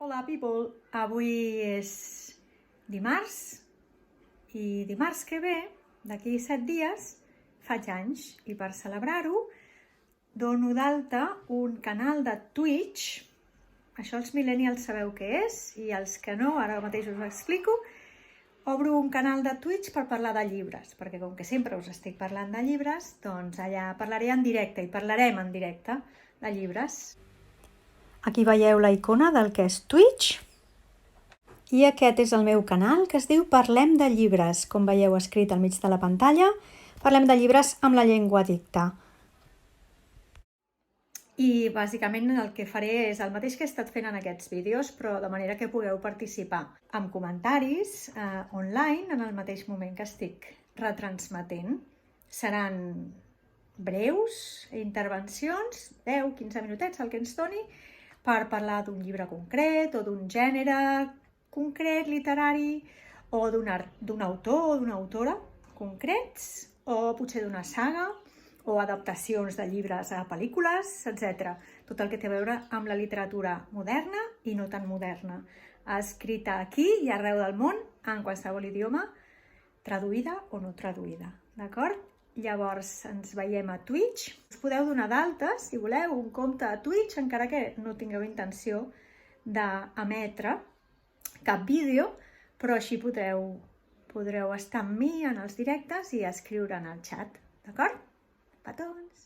Hola people, avui és dimarts i dimarts que ve, d'aquí 7 dies, faig anys i per celebrar-ho dono d'alta un canal de Twitch. Això els millennials sabeu què és i els que no, ara mateix us ho explico. Obro un canal de Twitch per parlar de llibres, perquè com que sempre us estic parlant de llibres, doncs allà parlaré en directe i parlarem en directe de llibres. Aquí veieu la icona del que és Twitch i aquest és el meu canal que es diu Parlem de llibres, com veieu escrit al mig de la pantalla. Parlem de llibres amb la llengua dicta. I bàsicament el que faré és el mateix que he estat fent en aquests vídeos, però de manera que pugueu participar amb comentaris online en el mateix moment que estic retransmetent. Seran breus intervencions, 10-15 minutets, el que ens doni, per parlar d'un llibre concret o d'un gènere concret literari o d'un autor o d'una autora concrets o potser d'una saga o adaptacions de llibres a pel·lícules, etc. Tot el que té a veure amb la literatura moderna i no tan moderna, escrita aquí i arreu del món, en qualsevol idioma, traduïda o no traduïda, d'acord? Llavors ens veiem a Twitch. Us podeu donar d'alta, si voleu, un compte a Twitch, encara que no tingueu intenció d'emetre cap vídeo, però així podreu estar amb mi en els directes i escriure en el xat, d'acord? Petons!